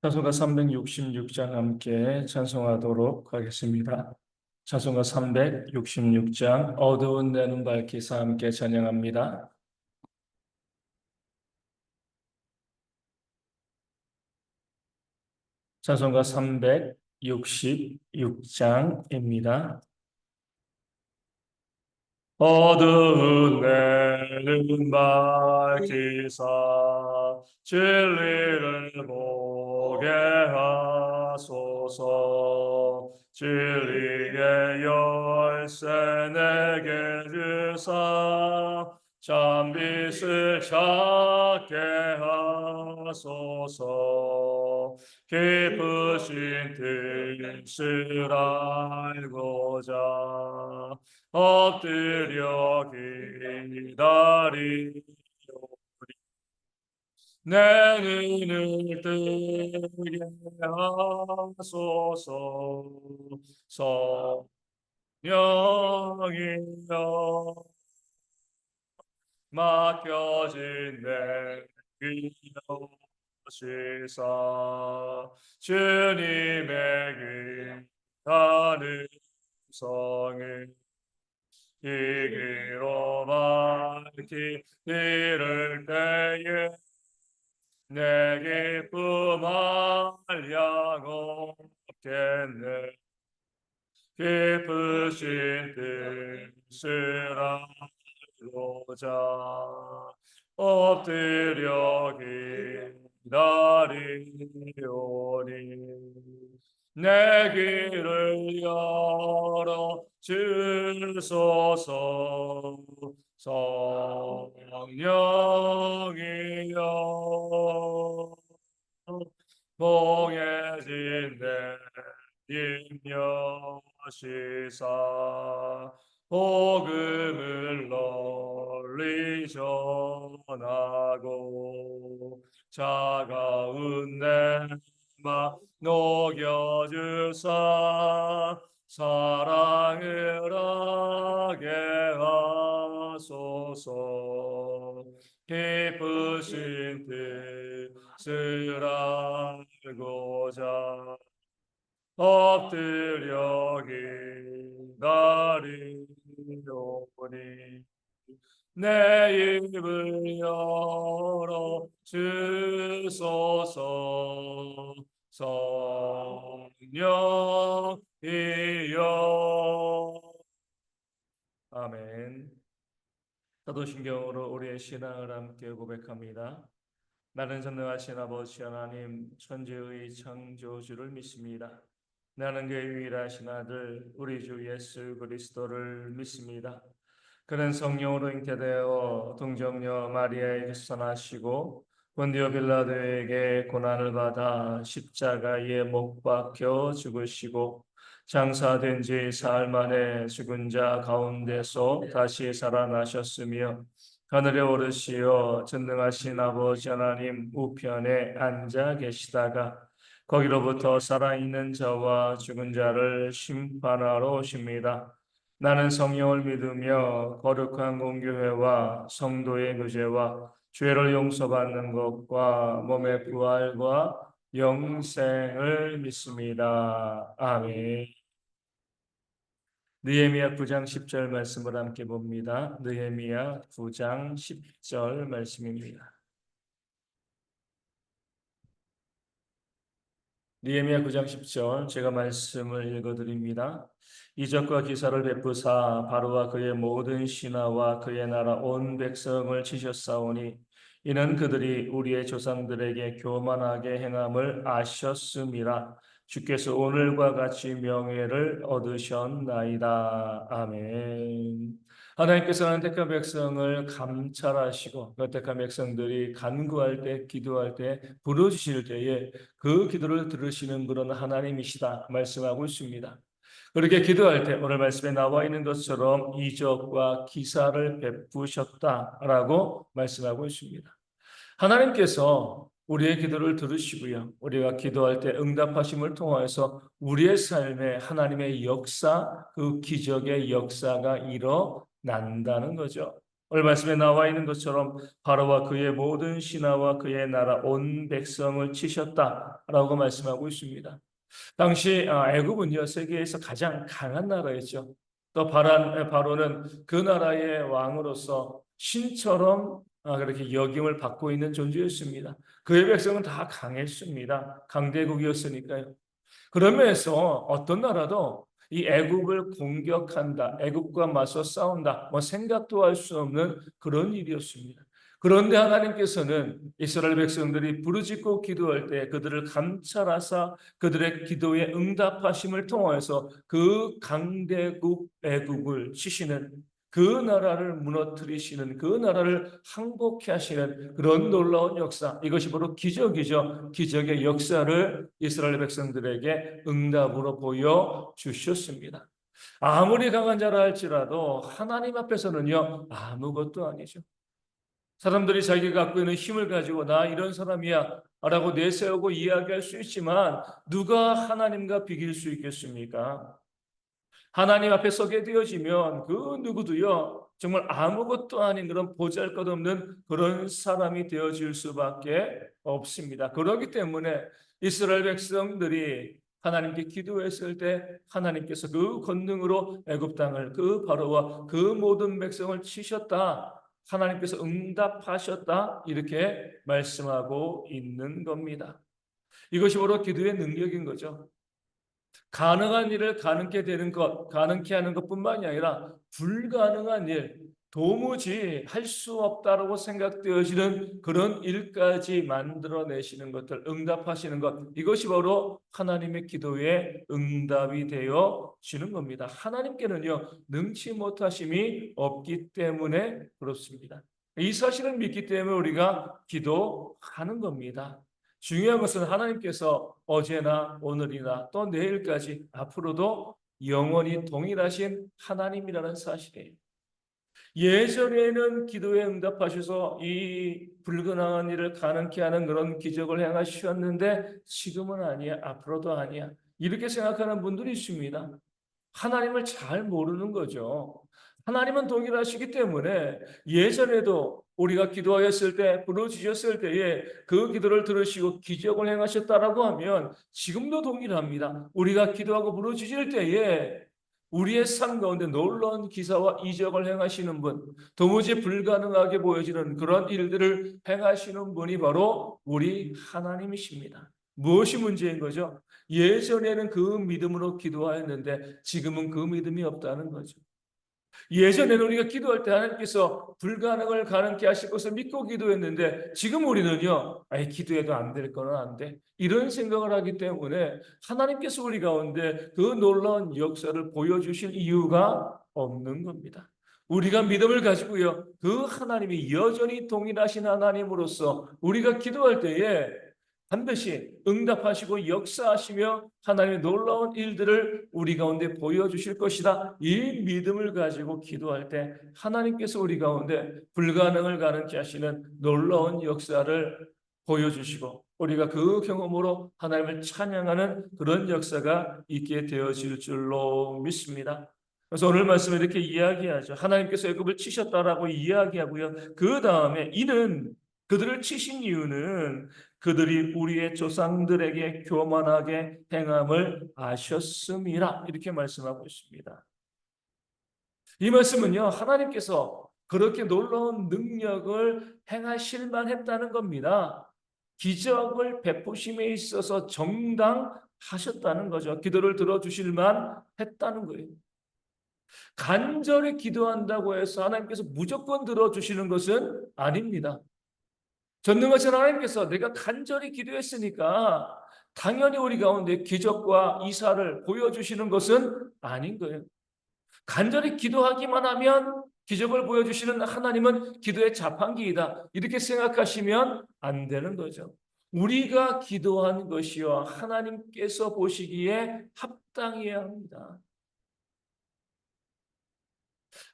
찬송가 366장 함께 찬송하도록 하겠습니다. 찬송가 366장 어두운 내 눈 밝히사 함께 찬양합니다. 찬송가 366장입니다. 어두운 내 눈 밝히사 진리를 보게 하소서. 진리의 열쇠 내게 주사 참빛을 찾게 하소서. 깊으신 뜻을 알고자 엎드려 기다리오리. 내 눈을 뜨게 하소서. 성령이여 맡겨진 내 기도시사 주님의 기다는 성을 이기로 밝히 이를 때에 내 기쁨 알량 없겠네. 깊으신 뜻을 알고자 엎드려 기다리오니. 내 길을 열어 주소서. 성령이여 봉해진 내 임여시사 복음을 널리 전하고 차가운 내 맘 녹여주사 사랑을 하게 하소서. 깊으신 뜻을 알고자 엎드려 기다리오니. 내 입을 열어 주소서. 성령이여. 아멘. 사도신경으로 우리의 신앙을 함께 고백합니다. 나는 전능하신 아버지 하나님 천지의 창조주를 믿습니다. 나는 그의 유일하신 아들 우리 주 예수 그리스도를 믿습니다. 그는 성령으로 잉태되어 동정녀 마리아에게서 나시고 본디오 빌라도에게 고난을 받아 십자가에 못 박혀 죽으시고 장사된 지 사흘 만에 죽은 자 가운데서 다시 살아나셨으며 하늘에 오르시어 전능하신 아버지 하나님 우편에 앉아 계시다가 거기로부터 살아있는 자와 죽은 자를 심판하러 오십니다. 나는 성령을 믿으며 거룩한 공교회와 성도의 교제와 죄를 용서받는 것과 몸의 부활과 영생을 믿습니다. 아멘. 느헤미야 9장 10절 말씀을 함께 봅니다. 느헤미야 9장 10절 말씀입니다. 느헤미야 9장 10절 제가 말씀을 읽어드립니다. 이적과 기사를 베푸사 바로와 그의 모든 신하와 그의 나라 온 백성을 치셨사오니 이는 그들이 우리의 조상들에게 교만하게 행함을 아셨음이라. 주께서 오늘과 같이 명예를 얻으셨나이다. 아멘. 하나님께서는 택한 백성을 감찰하시고 그 택한 백성들이 간구할 때 기도할 때 부르짖을 때에 그 기도를 들으시는 분은 하나님이시다 말씀하고 있습니다. 그렇게 기도할 때 오늘 말씀에 나와 있는 것처럼 이적과 기사를 베푸셨다라고 말씀하고 있습니다. 하나님께서 우리의 기도를 들으시고요. 우리가 기도할 때 응답하심을 통하여서 우리의 삶에 하나님의 역사, 그 기적의 역사가 일어난다는 거죠. 오늘 말씀에 나와 있는 것처럼 바로와 그의 모든 신하와 그의 나라 온 백성을 치셨다라고 말씀하고 있습니다. 당시 애굽은요 세계에서 가장 강한 나라였죠. 또 바로는 그 나라의 왕으로서 신처럼 그렇게 역임을 받고 있는 존재였습니다. 그의 백성은 다 강했습니다. 강대국이었으니까요. 그러면서 어떤 나라도 이 애굽을 공격한다, 애굽과 맞서 싸운다, 뭐 생각도 할 수 없는 그런 일이었습니다. 그런데 하나님께서는 이스라엘 백성들이 부르짖고 기도할 때 그들을 감찰하사 그들의 기도에 응답하심을 통하여서 그 강대국 애국을 치시는, 그 나라를 무너뜨리시는, 그 나라를 항복케 하시는 그런 놀라운 역사, 이것이 바로 기적이죠. 기적의 역사를 이스라엘 백성들에게 응답으로 보여주셨습니다. 아무리 강한 자라 할지라도 하나님 앞에서는요 아무것도 아니죠. 사람들이 자기가 갖고 있는 힘을 가지고 나 이런 사람이야 라고 내세우고 이야기할 수 있지만 누가 하나님과 비길 수 있겠습니까? 하나님 앞에 서게 되어지면 그 누구도요 정말 아무것도 아닌 그런 보잘것없는 그런 사람이 되어질 수밖에 없습니다. 그렇기 때문에 이스라엘 백성들이 하나님께 기도했을 때 하나님께서 그 권능으로 애굽 땅을 그 바로와 그 모든 백성을 치셨다. 하나님께서 응답하셨다. 이렇게 말씀하고 있는 겁니다. 이것이 바로 기도의 능력인 거죠. 가능한 일을 가능케 되는 것, 가능케 하는 것뿐만이 아니라 불가능한 일, 도무지 할 수 없다라고 생각되어지는 그런 일까지 만들어내시는 것들, 응답하시는 것, 이것이 바로 하나님의 기도의 응답이 되어지는 겁니다. 하나님께는요, 능치 못하심이 없기 때문에 그렇습니다. 이 사실을 믿기 때문에 우리가 기도하는 겁니다. 중요한 것은 하나님께서 어제나 오늘이나 또 내일까지 앞으로도 영원히 동일하신 하나님이라는 사실이에요. 예전에는 기도에 응답하셔서 이 불가능한 일을 가능케 하는 그런 기적을 행하셨는데 지금은 아니야, 앞으로도 아니야. 이렇게 생각하는 분들이 있습니다. 하나님을 잘 모르는 거죠. 하나님은 동일하시기 때문에 예전에도 우리가 기도하였을 때, 부르짖었을 때에 그 기도를 들으시고 기적을 행하셨다라고 하면 지금도 동일합니다. 우리가 기도하고 부르짖을 때에 우리의 삶 가운데 놀라운 기사와 이적을 행하시는 분, 도무지 불가능하게 보여지는 그런 일들을 행하시는 분이 바로 우리 하나님이십니다. 무엇이 문제인 거죠? 예전에는 그 믿음으로 기도하였는데 지금은 그 믿음이 없다는 거죠. 예전에는 우리가 기도할 때 하나님께서 불가능을 가능케 하실 것을 믿고 기도했는데 지금 우리는요, 아예 기도해도 안 될 거는 안 돼. 이런 생각을 하기 때문에 하나님께서 우리 가운데 그 놀라운 역사를 보여주실 이유가 없는 겁니다. 우리가 믿음을 가지고요, 그 하나님이 여전히 동일하신 하나님으로서 우리가 기도할 때에 반드시 응답하시고 역사하시며 하나님의 놀라운 일들을 우리 가운데 보여주실 것이다. 이 믿음을 가지고 기도할 때 하나님께서 우리 가운데 불가능을 가능케 하시는 놀라운 역사를 보여주시고 우리가 그 경험으로 하나님을 찬양하는 그런 역사가 있게 되어질 줄로 믿습니다. 그래서 오늘 말씀에 이렇게 이야기하죠. 하나님께서 애굽을 치셨다라고 이야기하고요. 그 다음에 이는 그들을 치신 이유는 그들이 우리의 조상들에게 교만하게 행함을 아셨음이라 이렇게 말씀하고 있습니다. 이 말씀은요 하나님께서 그렇게 놀라운 능력을 행하실 만했다는 겁니다. 기적을 베푸심에 있어서 정당하셨다는 거죠. 기도를 들어주실 만했다는 거예요. 간절히 기도한다고 해서 하나님께서 무조건 들어주시는 것은 아닙니다. 전능하신 하나님께서 내가 간절히 기도했으니까 당연히 우리 가운데 기적과 이사를 보여주시는 것은 아닌 거예요. 간절히 기도하기만 하면 기적을 보여주시는 하나님은 기도의 자판기이다. 이렇게 생각하시면 안 되는 거죠. 우리가 기도한 것이요 하나님께서 보시기에 합당해야 합니다.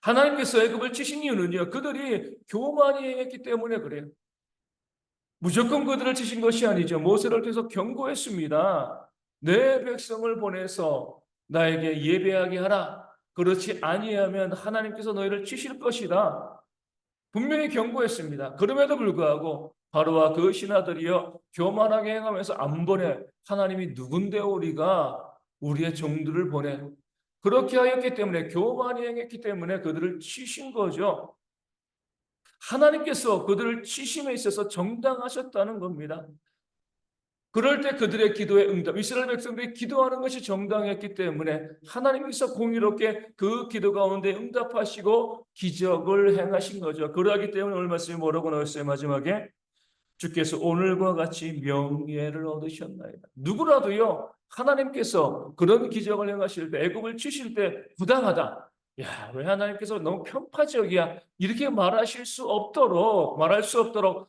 하나님께서 애굽을 치신 이유는요 그들이 교만히 했기 때문에 그래요. 무조건 그들을 치신 것이 아니죠. 모세를 통해서 경고했습니다. 내 백성을 보내서 나에게 예배하게 하라. 그렇지 아니하면 하나님께서 너희를 치실 것이다. 분명히 경고했습니다. 그럼에도 불구하고 바로와 그 신하들이여 교만하게 행하면서 안 보내. 하나님이 누군데 우리가 우리의 종들을 보내. 그렇게 하였기 때문에, 교만히 행했기 때문에 그들을 치신 거죠. 하나님께서 그들을 치심에 있어서 정당하셨다는 겁니다. 그럴 때 그들의 기도의 응답, 이스라엘 백성들이 기도하는 것이 정당했기 때문에 하나님께서 공의롭게 그 기도 가운데 응답하시고 기적을 행하신 거죠. 그러하기 때문에 오늘 말씀이 뭐라고 나왔어요? 마지막에 주께서 오늘과 같이 명예를 얻으셨나이다. 누구라도요, 하나님께서 그런 기적을 행하실 때, 애굽을 치실 때 부당하다. 야, 왜 하나님께서 너무 편파적이야? 이렇게 말할 수 없도록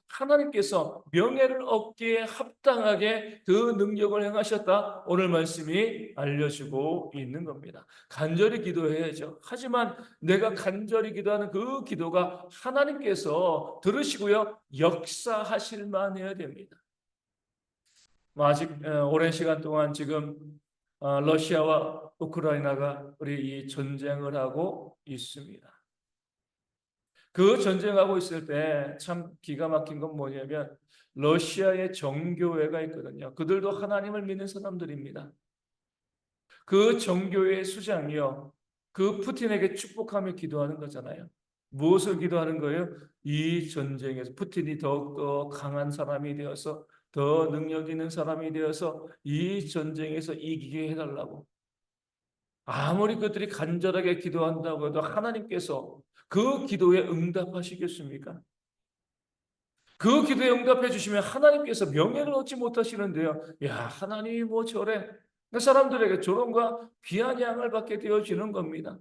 하나님께서 명예를 얻기에 합당하게 그 능력을 행하셨다. 오늘 말씀이 알려주고 있는 겁니다. 간절히 기도해야죠. 하지만 내가 간절히 기도하는 그 기도가 하나님께서 들으시고요, 역사하실 만해야 됩니다. 아직 오랜 시간 동안 지금 러시아와 우크라이나가 우리 이 전쟁을 하고 있습니다. 그 전쟁하고 있을 때 참 기가 막힌 건 뭐냐면 러시아의 정교회가 있거든요. 그들도 하나님을 믿는 사람들입니다. 그 정교회의 수장이요, 그 푸틴에게 축복하며 기도하는 거잖아요. 무엇을 기도하는 거예요? 이 전쟁에서 푸틴이 더욱더 강한 사람이 되어서, 더 능력 있는 사람이 되어서 이 전쟁에서 이기게 해달라고. 아무리 그들이 간절하게 기도한다고 해도 하나님께서 그 기도에 응답하시겠습니까? 그 기도에 응답해 주시면 하나님께서 명예를 얻지 못하시는데요. 야, 하나님이 뭐 저래? 그 사람들에게 조롱과 비아냥을 받게 되어지는 겁니다.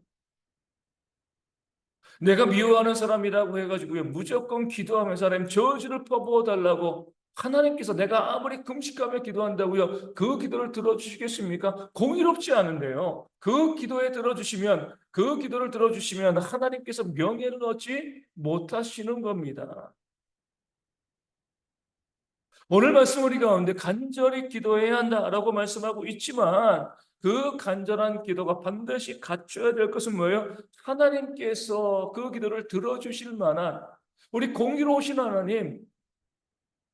내가 미워하는 사람이라고 해가지고요, 무조건 기도하면서 하나님 저주를 퍼부어 달라고. 하나님께서 내가 아무리 금식하며 기도한다고요, 그 기도를 들어주시겠습니까? 공의롭지 않은데요. 그 기도를 들어주시면 하나님께서 명예를 얻지 못하시는 겁니다. 오늘 말씀 우리 가운데 간절히 기도해야 한다라고 말씀하고 있지만, 그 간절한 기도가 반드시 갖춰야 될 것은 뭐예요? 하나님께서 그 기도를 들어주실 만한, 우리 공의로우신 하나님,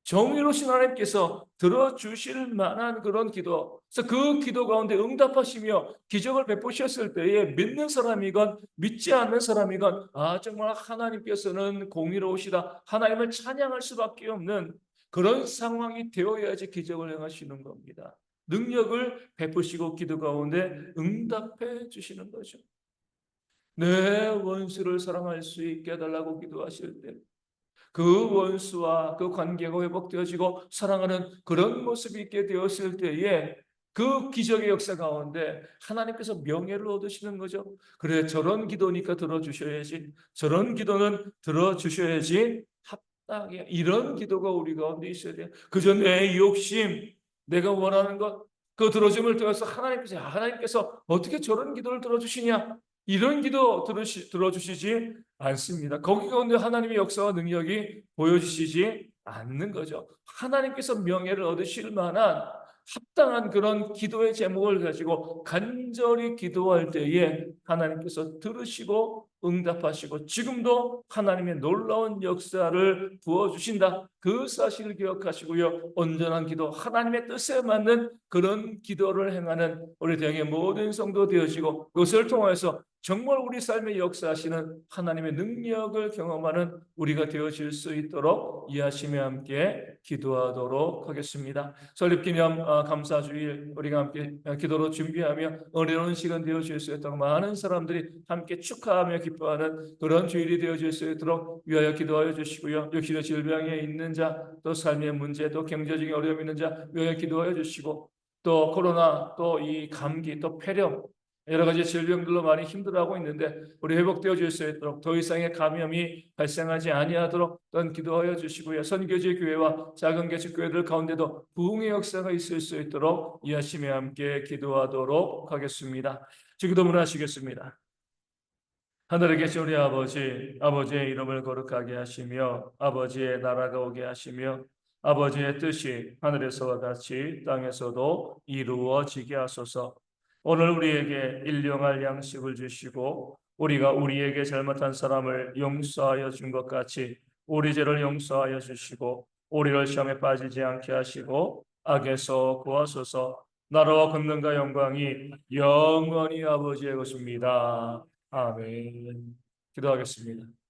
정의로우신 하나님께서 들어주실 만한 그런 기도, 그래서 그 기도 가운데 응답하시며 기적을 베푸셨을 때에 믿는 사람이건 믿지 않는 사람이건, 아, 정말 하나님께서는 공의로우시다, 하나님을 찬양할 수밖에 없는 그런 상황이 되어야지 기적을 행하시는 겁니다. 능력을 베푸시고 기도 가운데 응답해 주시는 거죠. 내 원수를 사랑할 수 있게 해달라고 기도하실 때 그 원수와 그 관계가 회복되어지고 사랑하는 그런 모습이 있게 되었을 때에 그 기적의 역사 가운데 하나님께서 명예를 얻으시는 거죠. 그래, 저런 기도니까 들어주셔야지. 저런 기도는 들어주셔야지. 합당해. 이런 기도가 우리 가운데 있어야 돼요. 그저 내 욕심, 내가 원하는 것, 그 들어줌을 통해서 하나님께서 어떻게 저런 기도를 들어주시냐? 이런 기도 들어주시지 않습니다. 거기 가운데 하나님의 역사와 능력이 보여주시지 않는 거죠. 하나님께서 명예를 얻으실 만한 합당한 그런 기도의 제목을 가지고 간절히 기도할 때에 하나님께서 들으시고 응답하시고 지금도 하나님의 놀라운 역사를 부어주신다. 그 사실을 기억하시고요, 온전한 기도, 하나님의 뜻에 맞는 그런 기도를 행하는 우리 대형의 모든 성도 되어지고, 그것을 통해서 정말 우리 삶에 역사하시는 하나님의 능력을 경험하는 우리가 되어질 수 있도록 이하심에 함께 기도하도록 하겠습니다. 설립기념 감사주일 우리가 함께 기도로 준비하며 은혜로운 시간 되어질 수 있도록, 많은 사람들이 함께 축하하며 기뻐하는 그런 주일이 되어질 수 있도록 위하여 기도하여 주시고요. 육신의 질병에 있는 자, 또 삶의 문제, 또 경제적인 어려움이 있는 자 위하여 기도하여 주시고, 또 코로나, 또 이 감기, 또 폐렴, 여러 가지 질병들로 많이 힘들어하고 있는데 우리 회복되어 줄 수 있도록, 더 이상의 감염이 발생하지 아니하도록 또한 기도하여 주시고요. 선교지 교회와 작은 개척 교회들 가운데도 부흥의 역사가 있을 수 있도록 이하심에 함께 기도하도록 하겠습니다. 기도 문하시겠습니다. 하늘에 계신 우리 아버지, 아버지의 이름을 거룩하게 하시며 아버지의 나라가 오게 하시며 아버지의 뜻이 하늘에서와 같이 땅에서도 이루어지게 하소서. 오늘 우리에게 일용할 양식을 주시고 우리가 우리에게 잘못한 사람을 용서하여 준 것 같이 우리 죄를 용서하여 주시고 우리를 시험에 빠지지 않게 하시고 악에서 구하소서. 나라와 권능과 영광이 영원히 아버지의 것입니다. 아멘. 기도하겠습니다.